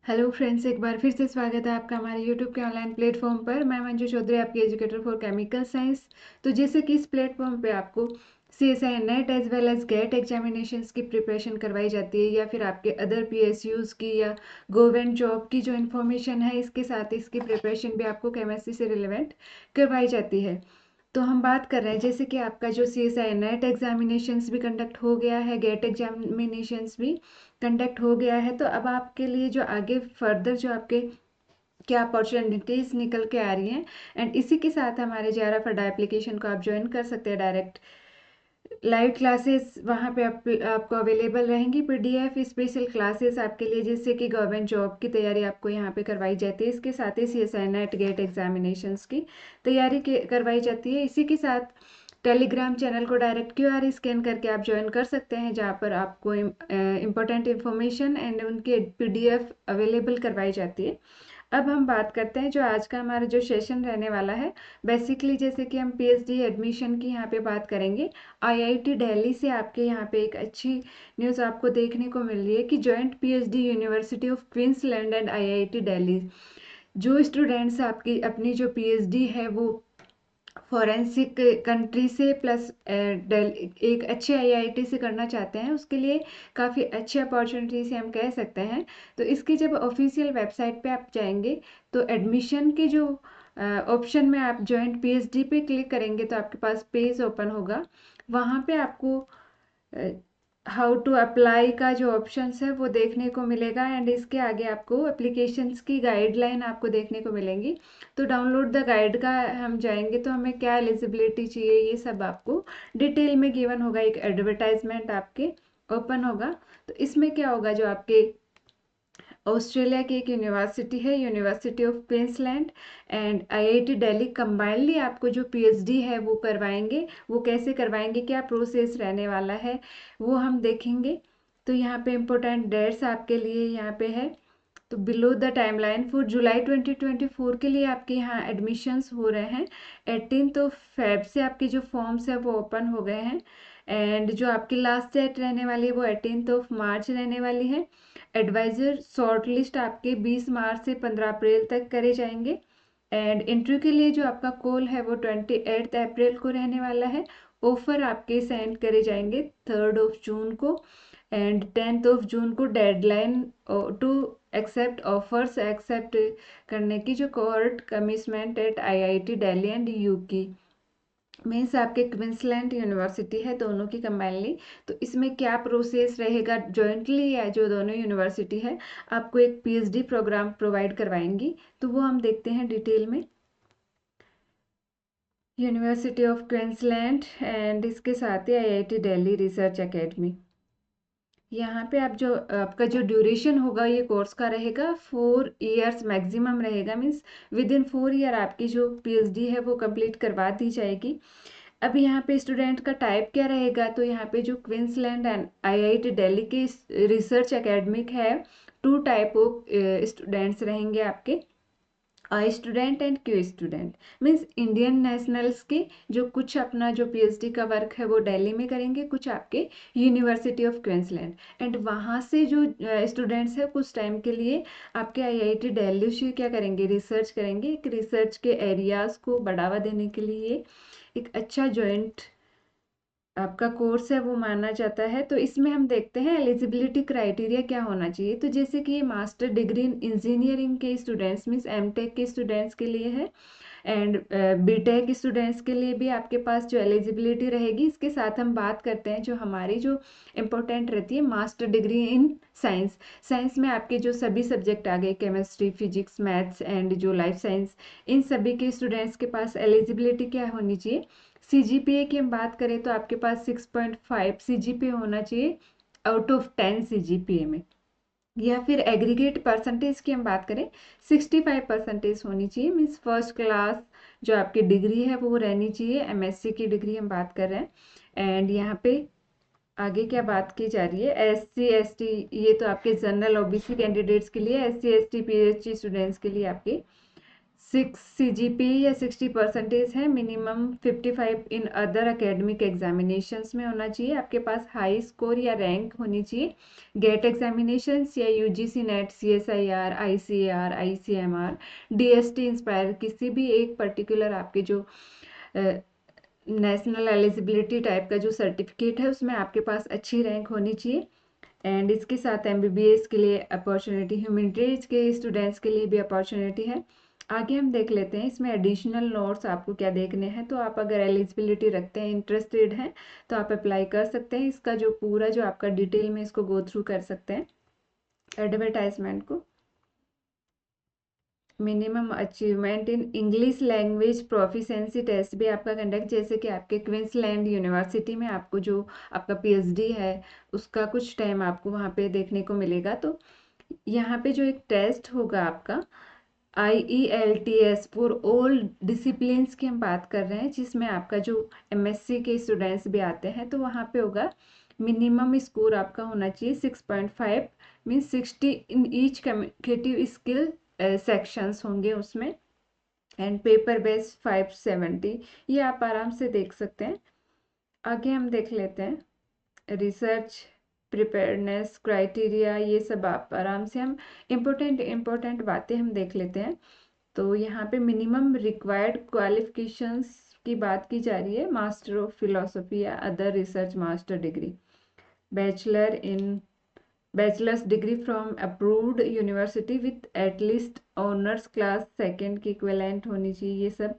Hello friends, एक बार फिर से स्वागत है आपका हमारे यूट्यूब के ऑनलाइन प्लेटफॉर्म पर। मैं मंजू चौधरी, आपकी एजुकेटर फॉर केमिकल साइंस। तो जैसे कि इस प्लेटफॉर्म पे आपको CSI net as well as GATE examinations की प्रिपरेशन करवाई जाती है, या फिर आपके अदर PSUs की या गवर्नमेंट जॉब की जो इन्फॉर्मेशन है, इसके साथ इसकी प्रिपरेशन भी आपको केमिस्ट्री से रिलेवेंट करवाई जाती है। तो हम बात कर रहे हैं जैसे कि आपका जो CSI नेट एग्जामिनेशंस भी कंडक्ट हो गया है, गेट एग्जामिनेशंस भी कंडक्ट हो गया है। तो अब आपके लिए जो आगे फर्दर जो आपके क्या अपॉर्चुनिटीज निकल के आ रही हैं, एंड इसी के साथ हमारे JRF फडा एप्लीकेशन को आप ज्वाइन कर सकते हैं डायरेक्ट। लाइव क्लासेस वहाँ पे आपको अवेलेबल रहेंगी, PDF स्पेशल क्लासेस आपके लिए, जिससे कि गवर्नमेंट जॉब की तैयारी आपको यहाँ पे करवाई जाती है। इसके साथ ही CSI नेट गेट एग्जामिनेशंस की तैयारी करवाई जाती है। इसी के साथ टेलीग्राम चैनल को डायरेक्ट QR स्कैन करके आप ज्वाइन कर सकते हैं, जहाँ पर आपको इम्पोर्टेंट इन्फॉर्मेशन एंड उनके PDF अवेलेबल करवाई जाती है। अब हम बात करते हैं जो आज का हमारा जो सेशन रहने वाला है। बेसिकली जैसे कि हम PhD एडमिशन की यहाँ पे बात करेंगे। IIT दिल्ली से आपके यहाँ पे एक अच्छी न्यूज़ आपको देखने को मिल रही है कि joint PhD university of Queensland and IIT Delhi, जो स्टूडेंट्स आपकी अपनी जो PhD है वो फॉरेंसिक कंट्री से प्लस एक अच्छे IIT से करना चाहते हैं, उसके लिए काफ़ी अच्छी अपॉर्चुनिटी से हम कह सकते हैं। तो इसकी जब ऑफिशियल वेबसाइट पे आप जाएंगे तो एडमिशन के जो ऑप्शन में आप जॉइंट PhD पे क्लिक करेंगे तो आपके पास पेज ओपन होगा। वहाँ पे आपको हाउ टू अप्लाई का जो ऑप्शंस है वो देखने को मिलेगा, एंड इसके आगे आपको एप्लीकेशंस की गाइडलाइन आपको देखने को मिलेंगी। तो डाउनलोड द गाइड का हम जाएंगे तो हमें क्या एलिजिबिलिटी चाहिए, ये सब आपको डिटेल में गिवन होगा। एक एडवर्टाइजमेंट आपके ओपन होगा। तो इसमें क्या होगा, जो आपके ऑस्ट्रेलिया की एक यूनिवर्सिटी है, university of Queensland and IIT Delhi, combinedly आपको जो PhD है वो करवाएंगे। वो कैसे करवाएंगे, क्या प्रोसेस रहने वाला है, वो हम देखेंगे। तो यहाँ पे इम्पोर्टेंट डेट्स आपके लिए यहाँ पे है। तो बिलो द टाइमलाइन फॉर जुलाई 2024 के लिए आपके यहाँ एडमिशन्स हो रहे हैं। 18 फेब से आपके जो फॉर्म्स है वो ओपन हो गए हैं, एंड जो आपकी लास्ट डेट रहने वाली है वो 18 मार्च रहने वाली है। एडवाइजर शॉर्ट लिस्ट आपके 20 मार्च से 15 अप्रैल तक करे जाएंगे, एंड इंटरव्यू के लिए जो आपका कॉल है वो 28 अप्रैल को रहने वाला है। ऑफर आपके सेंड करे जाएंगे 3 जून को, एंड 10 जून को deadline to accept offers accept करने की जो court commitment at IIT Delhi and U Q means आपके क्वींसलैंड यूनिवर्सिटी है, दोनों की कंबाइनली। तो इसमें क्या प्रोसेस रहेगा, जॉइंटली या जो दोनों यूनिवर्सिटी है आपको एक PhD प्रोग्राम प्रोवाइड करवाएंगी, तो वो हम देखते हैं डिटेल में। यूनिवर्सिटी ऑफ क्वींसलैंड एंड इसके साथ ही IIT दिल्ली रिसर्च एकेडमी। यहाँ पे आप जो आपका जो ड्यूरेशन होगा ये कोर्स का रहेगा 4 इयर्स मैक्सिमम रहेगा, मीन्स विद इन 4 ईयर आपकी जो PhD है वो कंप्लीट करवा दी जाएगी। अब यहाँ पे स्टूडेंट का टाइप क्या रहेगा, तो यहाँ पे जो क्वींसलैंड एंड IIT दिल्ली की रिसर्च एकेडमिक है, 2 टाइप ऑफ स्टूडेंट्स रहेंगे आपके। Student and Q student means Indian nationals के जो कुछ अपना जो PhD का वर्क है वो दिल्ली में करेंगे, कुछ आपके यूनिवर्सिटी ऑफ क्वींसलैंड, एंड वहाँ से जो स्टूडेंट्स हैं कुछ टाइम के लिए आपके IIT दिल्ली से क्या करेंगे, रिसर्च करेंगे। एक रिसर्च के एरियाज़ को बढ़ावा देने के लिए एक अच्छा जॉइंट आपका कोर्स है वो माना जाता है। तो इसमें हम देखते हैं एलिजिबिलिटी क्राइटेरिया क्या होना चाहिए। तो जैसे कि ये मास्टर डिग्री इन इंजीनियरिंग के स्टूडेंट्स मीन्स MTech के स्टूडेंट्स के लिए है, एंड BTech स्टूडेंट्स के लिए भी आपके पास जो एलिजिबिलिटी रहेगी। इसके साथ हम बात करते हैं जो हमारी जो इम्पोर्टेंट रहती है master degree in science. Science में आपके जो सभी सब्जेक्ट आ गए, केमिस्ट्री, फिजिक्स, मैथ्स एंड जो लाइफ साइंस, इन सभी के स्टूडेंट्स के पास एलिजिबिलिटी क्या होनी चाहिए। CGPA की हम बात करें तो आपके पास 6.5 CGPA होना चाहिए आउट ऑफ 10 CGPA में, या फिर एग्रीगेट परसेंटेज की हम बात करें 65% होनी चाहिए, मीन्स फर्स्ट क्लास जो आपकी डिग्री है वो रहनी चाहिए। MSc की डिग्री हम बात कर रहे हैं। एंड यहाँ पे आगे क्या बात की जा रही है, SC ST, ये तो आपके जनरल OBC कैंडिडेट्स के लिए, SC ST PhD स्टूडेंट्स के लिए आपके 6 CGP या 60% है, minimum 55 in other academic examinations में होना चाहिए, आपके पास हाई स्कोर या रैंक होनी चाहिए गेट एग्जामिनेशंस या UGC net, CSIR, ICAR, ICMR, DST inspire, किसी भी एक पर्टिकुलर आपके जो नेशनल एलिजिबिलिटी टाइप का जो सर्टिफिकेट है उसमें आपके पास अच्छी रैंक होनी चाहिए। एंड इसके साथ MBBS के लिए अपॉर्चुनिटी, ह्यूमैनिटीज के स्टूडेंट्स के लिए भी अपॉर्चुनिटी है। आगे हम देख लेते हैं इसमें एडिशनल नोट्स आपको क्या देखने हैं। तो आप अगर एलिजिबिलिटी रखते हैं, इंटरेस्टेड हैं, तो आप अप्लाई कर सकते हैं। इसका जो पूरा जो आपका डिटेल में इसको गो थ्रू कर सकते हैं एडवर्टाइजमेंट को। Minimum achievement in English language proficiency test भी आपका कंडक्ट, जैसे कि आपके क्वींसलैंड यूनिवर्सिटी में आपको जो आपका PhD है उसका कुछ टाइम आपको वहाँ पे देखने को मिलेगा। तो यहाँ पे जो एक टेस्ट होगा आपका IELTS फॉर ऑल डिसिप्लिन्स की हम बात कर रहे हैं, जिसमें आपका जो MSc के स्टूडेंट्स भी आते हैं, तो वहाँ पे होगा मिनिमम स्कोर आपका होना चाहिए 6.5 means 60 in each communicative skill sections होंगे उसमें। एंड पेपर बेस 570, ये आप आराम से देख सकते हैं। आगे हम देख लेते हैं रिसर्च प्रिपेयर्डनेस क्राइटेरिया, ये सब आप आराम से हम इम्पोर्टेंट बातें हम देख लेते हैं। तो यहाँ पे मिनिमम रिक्वायर्ड क्वालिफिकेशंस की बात की जा रही है, मास्टर ऑफ फिलोसफी या other research master degree, bachelors degree from approved university with at least honours class second की इक्विवेलेंट होनी चाहिए, ये सब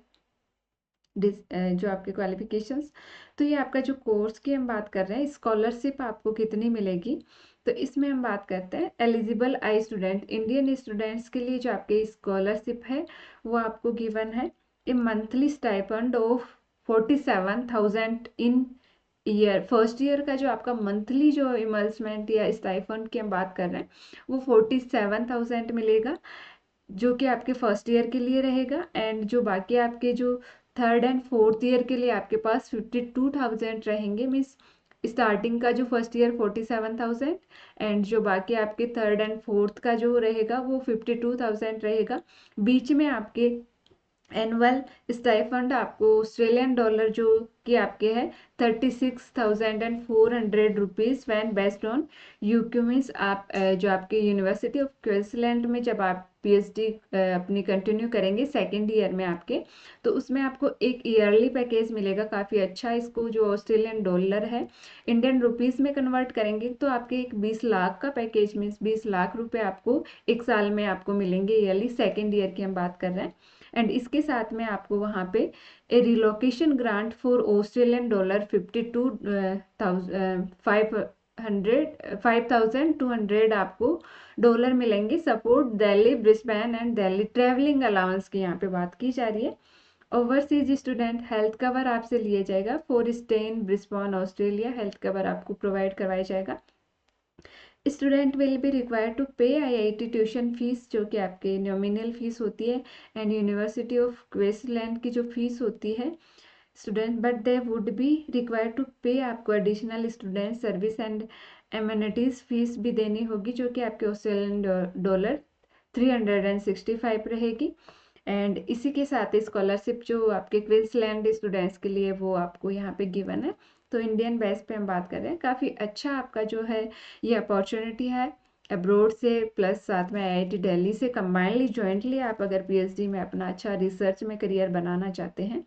जो आपके क्वालिफिकेशंस। तो ये आपका जो कोर्स की हम बात कर रहे हैं, स्कॉलरशिप आपको कितनी मिलेगी, तो इसमें हम बात करते हैं eligible I student, Indian students के लिए जो आपके स्कॉलरशिप है वो आपको गिवन है ए monthly stipend of 47,000 in year. First year का जो आपका मंथली जो इमल्समेंट या स्टाइपेंड की हम बात कर रहे हैं वो 47,000 मिलेगा, जो कि आपके फर्स्ट ईयर के लिए रहेगा। एंड जो बाकी आपके जो थर्ड एंड फोर्थ ईयर के लिए आपके पास 52,000 रहेंगे, मीन्स स्टार्टिंग का जो फर्स्ट ईयर 47,000 एंड जो बाकी आपके थर्ड एंड फोर्थ का जो रहेगा वो 52,000 रहेगा। बीच में आपके एनुअल स्टाइफंड आपको ऑस्ट्रेलियन डॉलर जो कि आपके है 36,400 rupees when based on UQ, means आप जो आपके यूनिवर्सिटी ऑफ क्वींसलैंड में जब आप PhD अपनी कंटिन्यू करेंगे सेकेंड ईयर में आपके, तो उसमें आपको एक ईयरली पैकेज मिलेगा काफ़ी अच्छा। इसको जो ऑस्ट्रेलियन डॉलर है इंडियन रुपीज़ में कन्वर्ट करेंगे तो आपके एक 20 लाख का पैकेज, मीन्स 20 लाख रुपए आपको एक साल में आपको मिलेंगे ईयरली, सेकेंड ईयर की हम बात कर रहे हैं। एंड इसके साथ में आपको वहाँ पे a relocation grant for Australian dollar 5,200 आपको डॉलर मिलेंगे। Support Delhi, Brisbane and Delhi travelling allowance की यहाँ पे बात की जा रही है। ओवरसीज स्टूडेंट हेल्थ कवर आपसे लिया जाएगा for stay in Brisbane Australia, health cover आपको प्रोवाइड करवाया जाएगा। Student will be required to pay IIT tuition fees, जो कि आपके नॉमिनल फीस होती है, एंड यूनिवर्सिटी ऑफ क्वींसलैंड की जो फीस होती है student, but they would be required to pay आपको additional student service and amenities fees भी देनी होगी, जो कि आपके ऑस्ट्रेलियन डॉलर 365 रहेगी। एंड इसी के साथ स्कॉलरशिप जो आपके क्वींसलैंड स्टूडेंट्स के लिए वो आपको यहाँ पे गिवन है। तो इंडियन बेस पे हम बात कर रहे हैं, काफ़ी अच्छा आपका जो है ये अपॉर्चुनिटी है अब्रोड से, प्लस साथ में IIT दिल्ली से कंबाइनली जॉइंटली आप अगर PhD में अपना अच्छा रिसर्च में करियर बनाना चाहते हैं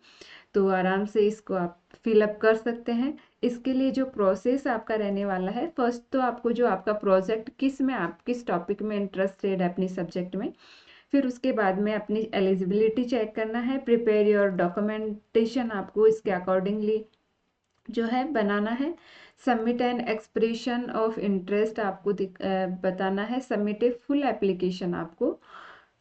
तो आराम से इसको आप फिलअप कर सकते हैं। इसके लिए जो प्रोसेस आपका रहने वाला है, फर्स्ट तो आपको जो आपका प्रोजेक्ट किस में आप किस टॉपिक में इंटरेस्टेड है अपनी सब्जेक्ट में, फिर उसके बाद में अपनी एलिजिबिलिटी चेक करना है, प्रिपेयर योर डॉक्यूमेंटेशन आपको इसके अकॉर्डिंगली जो है बनाना है, submit an expression of interest आपको बताना है, सबमिट ए फुल एप्लीकेशन आपको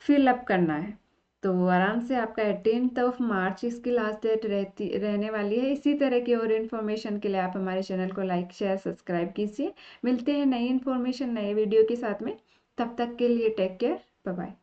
फिलअप करना है। तो आराम से आपका 18 मार्च इसकी लास्ट डेट रहने वाली है। इसी तरह की और इन्फॉर्मेशन के लिए आप हमारे चैनल को लाइक शेयर सब्सक्राइब कीजिए। मिलते हैं नई इन्फॉर्मेशन नए वीडियो के साथ में, तब तक के लिए टेक केयर, बाय बाय।